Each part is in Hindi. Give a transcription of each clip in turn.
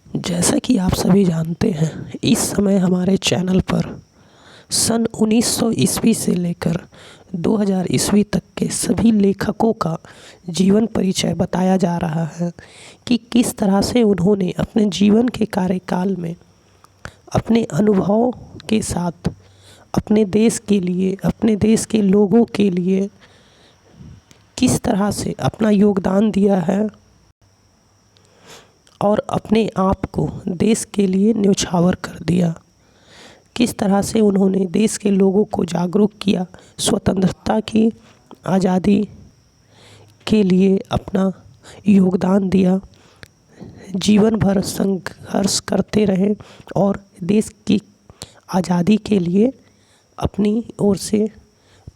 जैसा कि आप सभी जानते हैं, इस समय हमारे चैनल पर सन 1900 ईस्वी से लेकर 2000 ईस्वी तक के सभी लेखकों का जीवन परिचय बताया जा रहा है कि किस तरह से उन्होंने अपने जीवन के कार्यकाल में अपने अनुभव के साथ अपने देश के लिए, अपने देश के लोगों के लिए किस तरह से अपना योगदान दिया है और अपने आप को देश के लिए न्योछावर कर दिया। किस तरह से उन्होंने देश के लोगों को जागरूक किया, स्वतंत्रता की आज़ादी के लिए अपना योगदान दिया, जीवन भर संघर्ष करते रहे और देश की आज़ादी के लिए अपनी ओर से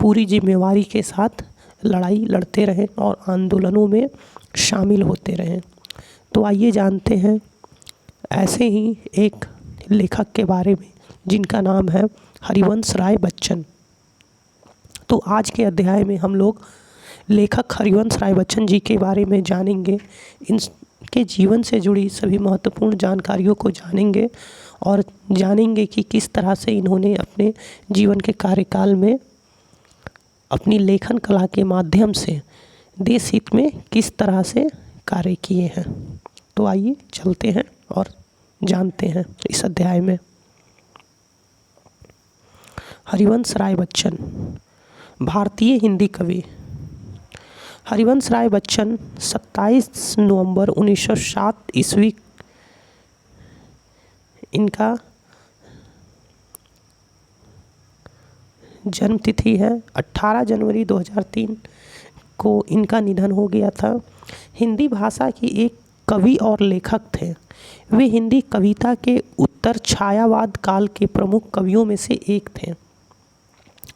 पूरी जिम्मेवारी के साथ लड़ाई लड़ते रहे और आंदोलनों में शामिल होते रहे। तो आइए जानते हैं ऐसे ही एक लेखक के बारे में जिनका नाम है हरिवंश राय बच्चन। तो आज के अध्याय में हम लोग लेखक हरिवंश राय बच्चन जी के बारे में जानेंगे, इनके जीवन से जुड़ी सभी महत्वपूर्ण जानकारियों को जानेंगे और जानेंगे कि किस तरह से इन्होंने अपने जीवन के कार्यकाल में अपनी लेखन कला के माध्यम से देश हित में किस तरह से कार्य किए हैं। तो आइए चलते हैं और जानते हैं इस अध्याय में। हरिवंश राय बच्चन, भारतीय हिंदी कवि। हरिवंश राय बच्चन 27 नवंबर 1907 ईस्वी इनका जन्म तिथि है। 18 जनवरी 2003 को इनका निधन हो गया था। हिंदी भाषा के एक कवि और लेखक थे। वे हिंदी कविता के उत्तर छायावाद काल के प्रमुख कवियों में से एक थे।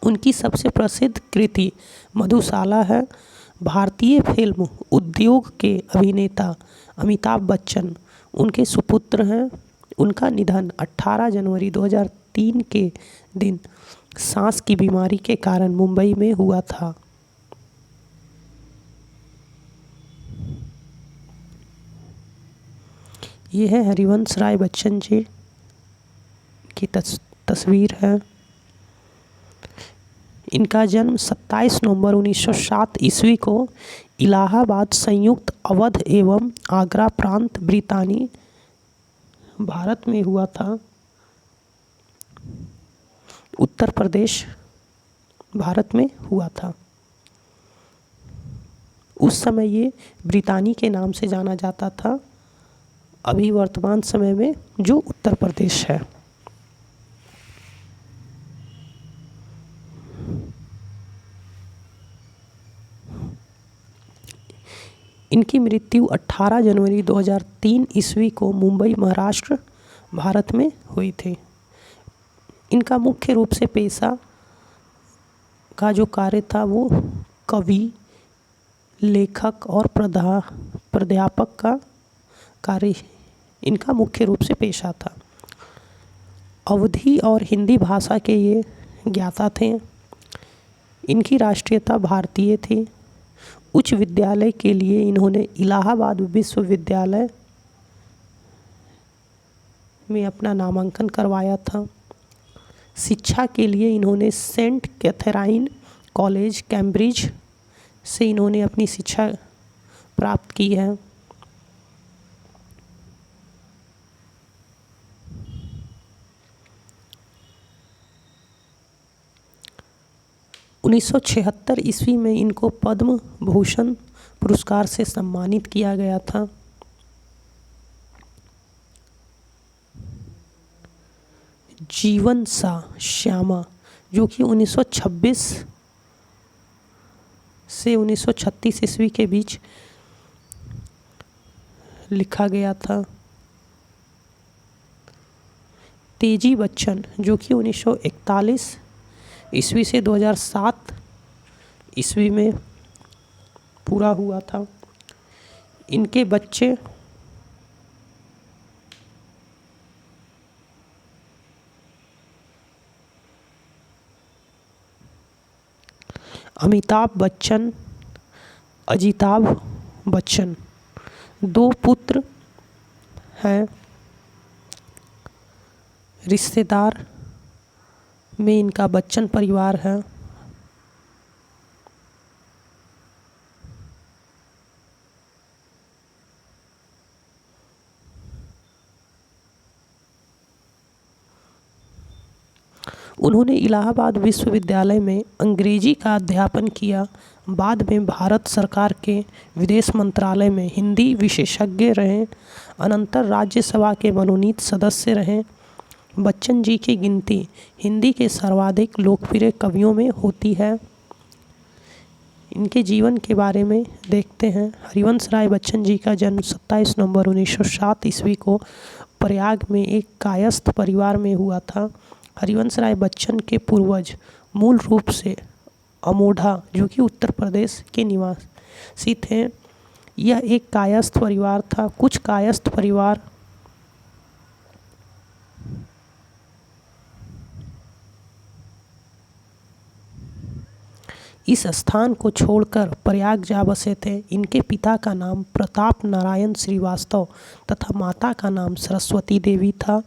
उनकी सबसे प्रसिद्ध कृति मधुशाला है। भारतीय फिल्म उद्योग के अभिनेता अमिताभ बच्चन उनके सुपुत्र हैं। उनका निधन 18 जनवरी 2003 के दिन सांस की बीमारी के कारण मुंबई में हुआ था। ये है हरिवंश राय बच्चन जी की तस्वीर है। इनका जन्म 27 नवंबर 1907 ईस्वी को इलाहाबाद, संयुक्त अवध एवं आगरा प्रांत, ब्रितानी, भारत में हुआ था। उत्तर प्रदेश, भारत में हुआ था। उस समय ये ब्रितानी के नाम से जाना जाता था, अभी वर्तमान समय में जो उत्तर प्रदेश है। इनकी मृत्यु 18 जनवरी 2003 ईस्वी को मुंबई, महाराष्ट्र, भारत में हुई थी। इनका मुख्य रूप से पेशा का जो कार्य था वो कवि, लेखक और प्राध्यापक का कार्य इनका मुख्य रूप से पेशा था। अवधी और हिंदी भाषा के ये ज्ञाता थे। इनकी राष्ट्रीयता भारतीय थी। उच्च विद्यालय के लिए इन्होंने इलाहाबाद विश्वविद्यालय में अपना नामांकन करवाया था। शिक्षा के लिए इन्होंने सेंट कैथरीन कॉलेज, कैम्ब्रिज से इन्होंने अपनी शिक्षा प्राप्त की है। 1976 ईस्वी में इनको पद्म भूषण पुरस्कार से सम्मानित किया गया था। जीवन सा श्यामा, जो कि 1926 से 1936 ईस्वी के बीच लिखा गया था। तेजी बच्चन, जो कि 1941 ईस्वी से 2007 ईस्वी में पूरा हुआ था। इनके बच्चे अमिताभ बच्चन, अजिताभ बच्चन, दो पुत्र हैं रिश्तेदार में इनका बच्चन परिवार है। उन्होंने इलाहाबाद विश्वविद्यालय में अंग्रेजी का अध्यापन किया। बाद में भारत सरकार के विदेश मंत्रालय में हिंदी विशेषज्ञ रहे। अनंतर राज्यसभा के मनोनीत सदस्य रहे। बच्चन जी की गिनती हिंदी के सर्वाधिक लोकप्रिय कवियों में होती है। इनके जीवन के बारे में देखते हैं। हरिवंश राय बच्चन जी का जन्म 27 नवंबर 1907 ईस्वी को प्रयाग में एक कायस्थ परिवार में हुआ था। हरिवंश राय बच्चन के पूर्वज मूल रूप से अमोढ़ा, जो कि उत्तर प्रदेश के निवासी थे। यह एक कायस्थ परिवार था। कुछ कायस्थ परिवार इस स्थान को छोड़कर प्रयाग जा बसे थे। इनके पिता का नाम प्रताप नारायण श्रीवास्तव तथा माता का नाम सरस्वती देवी था।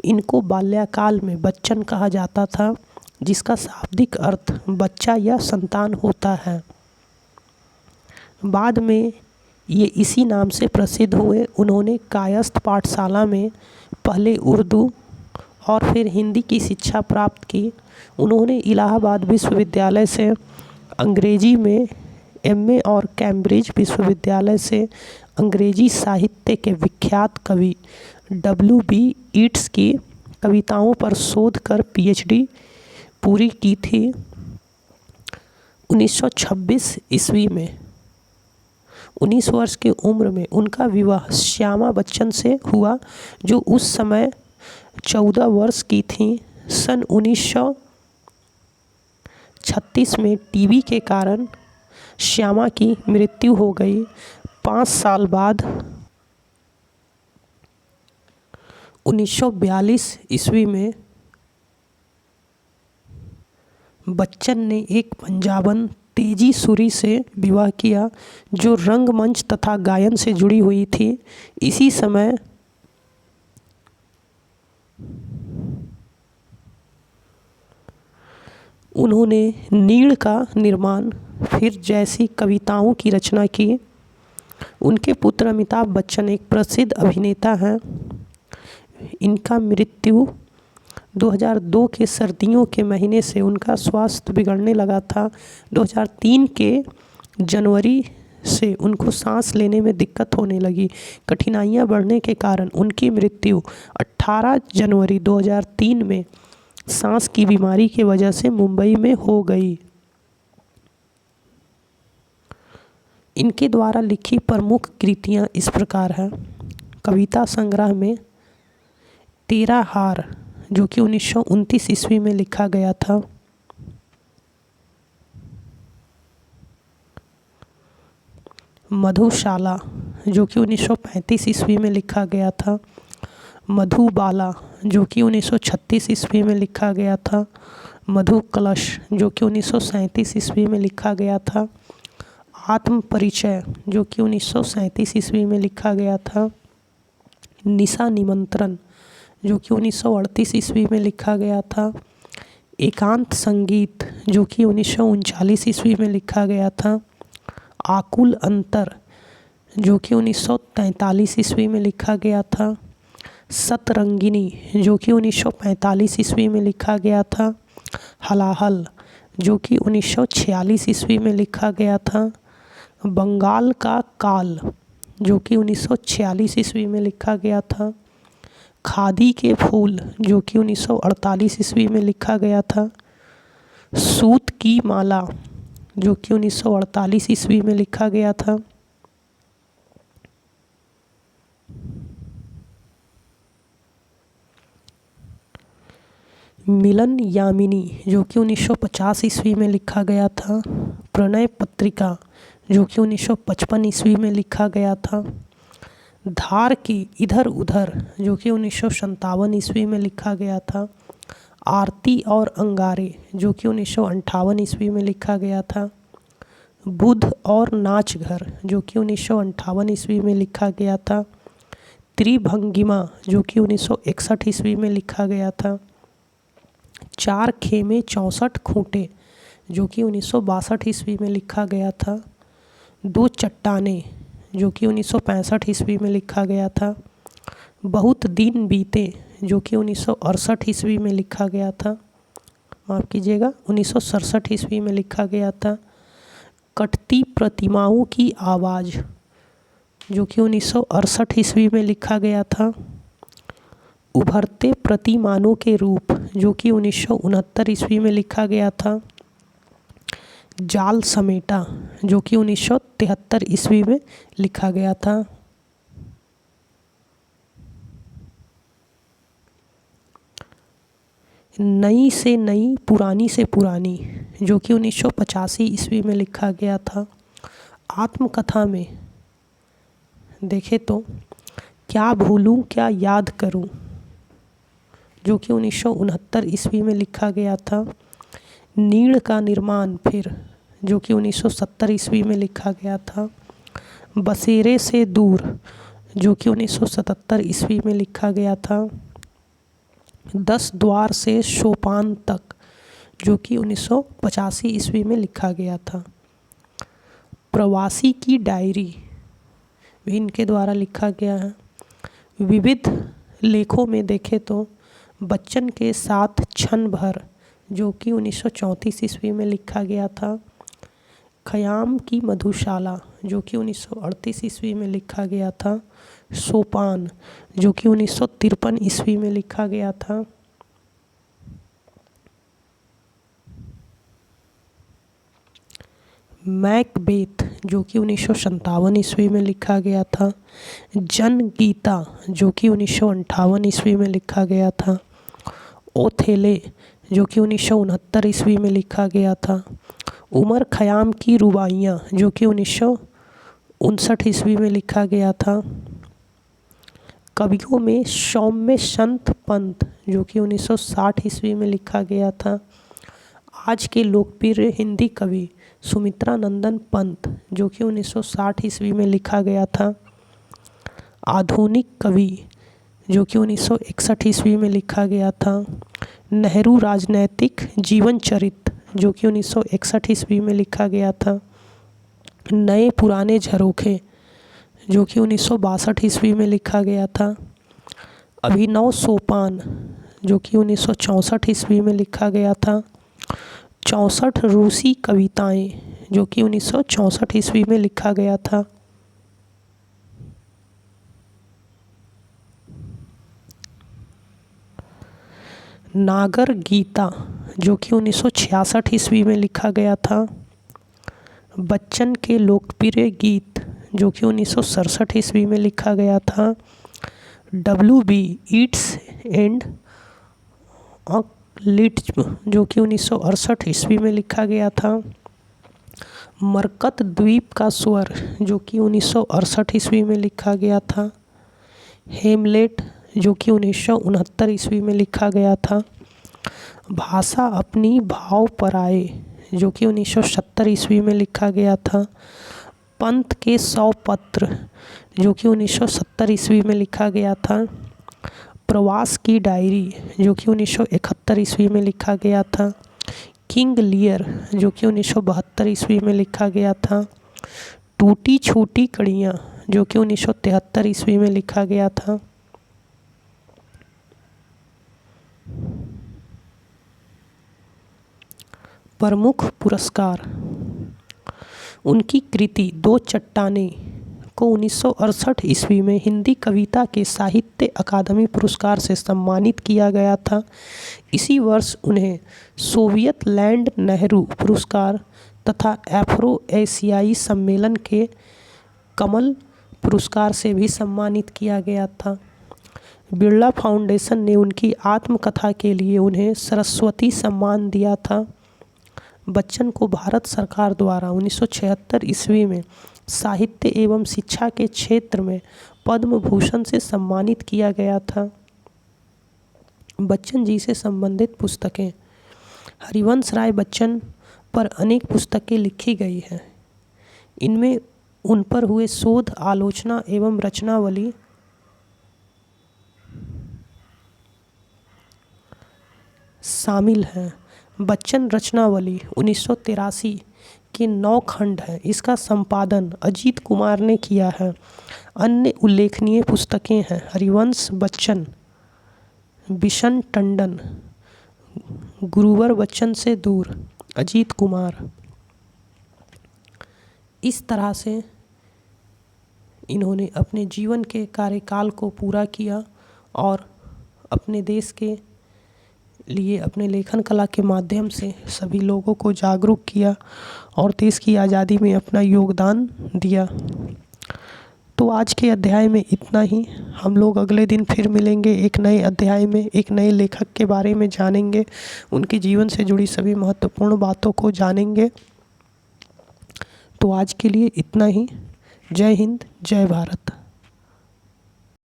इनको बाल्यकाल में बच्चन कहा जाता था, जिसका शाब्दिक अर्थ बच्चा या संतान होता है। बाद में ये इसी नाम से प्रसिद्ध हुए। उन्होंने कायस्थ पाठशाला में पहले उर्दू और फिर हिंदी की शिक्षा प्राप्त की। उन्होंने इलाहाबाद विश्वविद्यालय से अंग्रेजी में एमए और कैम्ब्रिज विश्वविद्यालय से अंग्रेजी साहित्य के विख्यात कवि W.B. ईट्स की कविताओं पर शोध कर PhD पूरी की थी। 1926 ईस्वी में 19 वर्ष की उम्र में उनका विवाह श्यामा बच्चन से हुआ, जो उस समय 14 वर्ष की थीं। सन 1936 में टीबी के कारण श्यामा की मृत्यु हो गई। 5 साल बाद 1942 ईस्वी में बच्चन ने एक पंजाबन तेजी सूरी से विवाह किया, जो रंगमंच तथा गायन से जुड़ी हुई थी। इसी समय उन्होंने नीड़ का निर्माण फिर जैसी कविताओं की रचना की। उनके पुत्र अमिताभ बच्चन एक प्रसिद्ध अभिनेता हैं। इनका मृत्यु 2002 के सर्दियों के महीने से उनका स्वास्थ्य बिगड़ने लगा था। 2003 के जनवरी से उनको सांस लेने में दिक्कत होने लगी। कठिनाइयां बढ़ने के कारण उनकी मृत्यु 18 जनवरी 2003 में सांस की बीमारी की वजह से मुंबई में हो गई। इनके द्वारा लिखी प्रमुख कृतियां इस प्रकार हैं। कविता संग्रह में तेरा हार, जो कि 1929 ईस्वी में लिखा गया था। मधुशाला, जो कि 1935 ईस्वी में लिखा गया था। मधुबाला, जो कि 1936 ईस्वी में लिखा गया था। मधु कलश, जो कि 1937 ईस्वी में लिखा गया था। आत्म परिचय, जो कि 1937 ईस्वी में लिखा गया था। निशा निमंत्रण, जो कि 1938 ईस्वी में लिखा गया था। एकांत संगीत, जो कि 1939 ईस्वी में लिखा गया था। आकुल अंतर, जो कि 1943 ईस्वी में लिखा गया था। सतरंगिनी, जो कि 1945 ईस्वी में लिखा गया था। हलाहल, जो कि 1946 ईस्वी में लिखा गया था। बंगाल का काल, जो कि 1946 ईस्वी में लिखा गया था। खादी के फूल, जो कि 1948 ईस्वी में लिखा गया था। सूत की माला, जो कि 1948 ईस्वी में लिखा गया था। मिलन यामिनी, जो कि 1950 ईस्वी में लिखा गया था। प्रणय पत्रिका, जो कि 1955 ईस्वी में लिखा गया था। धार की इधर उधर, जो कि 1957 ईस्वी में लिखा गया था। आरती और अंगारे, जो कि 1958 ईस्वी में लिखा गया था। बुध और नाच घर, जो कि 1958 ईस्वी में लिखा गया था। त्रिभंगिमा जो कि 1961 ईस्वी में लिखा गया था। 4 खेमे 64 खूंटे जो कि 1962 ईस्वी में लिखा गया था। 2 चट्टानें जो कि 1965 ईस्वी में लिखा गया था। बहुत दिन बीते जो कि 1968 ईस्वी में लिखा गया था, माफ़ कीजिएगा 1967 ईस्वी में लिखा गया था। कटती प्रतिमाओं की आवाज़ जो कि 1968 ईस्वी में लिखा गया था। उभरते प्रतिमानों के रूप जो कि 1969 ईस्वी में लिखा गया था। जाल समेटा जो कि 1973 ईस्वी में लिखा गया था। नई से नई पुरानी से पुरानी जो कि 1985 ईस्वी में लिखा गया था। आत्मकथा में देखें तो क्या भूलूं क्या याद करूं जो कि 1969 ईस्वी में लिखा गया था। नीड़ का निर्माण फिर जो कि 1970 ईस्वी में लिखा गया था। बसेरे से दूर जो कि 1977 ईस्वी में लिखा गया था। 10 द्वार से सोपान तक जो कि 1985 ईस्वी में लिखा गया था। प्रवासी की डायरी भी इनके द्वारा लिखा गया है। विविध लेखों में देखें तो बच्चन के साथ क्षण भर जो कि 1934 ईस्वी में लिखा गया था। ख़याम की मधुशाला जो कि 1938 ईस्वी में लिखा गया था। सोपान जो कि 1953 ईस्वी में लिखा गया था। मैकबेथ जो कि 1957 ईस्वी में लिखा गया था। जनगीता जो कि 1958 ईस्वी में लिखा गया था। ओथेले जो कि 1969 ईस्वी में लिखा गया था। उमर ख़याम की रुबाइयाँ जो कि 1959 ईस्वी में लिखा गया था। कवियों में सौम्य संत पंत जो कि 1960 ईस्वी में लिखा गया था। आज के लोकप्रिय हिंदी कवि सुमित्रा नंदन पंत जो कि 1960 ईस्वी में लिखा गया था। आधुनिक कवि जो कि 1961 ईस्वी में लिखा गया था। नेहरू राजनैतिक जीवन चरित्र जो कि 1961 ईस्वी में लिखा गया था। नए पुराने झरोखे जो कि 1962 ईस्वी में लिखा गया था। अभिनव सोपान जो कि 1964 ईस्वी में लिखा गया था। 64 रूसी कविताएं जो कि 1964 ईस्वी में लिखा गया था। नागर गीता जो कि 1966 ईस्वी में लिखा गया था। बच्चन के लोकप्रिय गीत जो कि 1967 ईस्वी में लिखा गया था। WB ईट्स एंड लिट्ज़ जो कि 1968 ईस्वी में लिखा गया था। मरकत द्वीप का स्वर जो कि 1968 ईस्वी में लिखा गया था। हेमलेट जो कि 1969 ईस्वी में लिखा गया था। भाषा अपनी भाव पर आए जो कि 1970 ईस्वी में लिखा गया था। पंत के 100 पत्र जो कि 1970 ईस्वी में लिखा गया था। प्रवास की डायरी जो कि 1971 ईस्वी में लिखा गया था। किंग लियर जो कि 1972 ईस्वी में लिखा गया था। टूटी छूटी कड़ियाँ जो कि 1973 ईस्वी में लिखा गया था। प्रमुख पुरस्कार उनकी कृति 2 चट्टानें को 1968 ईस्वी में हिंदी कविता के साहित्य अकादमी पुरस्कार से सम्मानित किया गया था। इसी वर्ष उन्हें सोवियत लैंड नेहरू पुरस्कार तथा अफ्रो एशियाई सम्मेलन के कमल पुरस्कार से भी सम्मानित किया गया था। बिरला फाउंडेशन ने उनकी आत्मकथा के लिए उन्हें सरस्वती सम्मान दिया था। बच्चन को भारत सरकार द्वारा 1976 ईस्वी में साहित्य एवं शिक्षा के क्षेत्र में पद्म भूषण से सम्मानित किया गया था। बच्चन जी से संबंधित पुस्तकें हरिवंश राय बच्चन पर अनेक पुस्तकें लिखी गई हैं। इनमें उन पर हुए शोध, आलोचना एवं रचनावली शामिल हैं। बच्चन रचनावली 1983 के 9 खंड हैं। इसका संपादन अजीत कुमार ने किया है। अन्य उल्लेखनीय पुस्तकें हैं हरिवंश बच्चन, बिशन टंडन, गुरुवर बच्चन से दूर, अजीत कुमार। इस तरह से इन्होंने अपने जीवन के कार्यकाल को पूरा किया और अपने देश के लिए अपने लेखन कला के माध्यम से सभी लोगों को जागरूक किया और देश की आज़ादी में अपना योगदान दिया। तो आज के अध्याय में इतना ही। हम लोग अगले दिन फिर मिलेंगे एक नए अध्याय में, एक नए लेखक के बारे में जानेंगे, उनके जीवन से जुड़ी सभी महत्वपूर्ण बातों को जानेंगे। तो आज के लिए इतना ही। जय हिंद, जय भारत।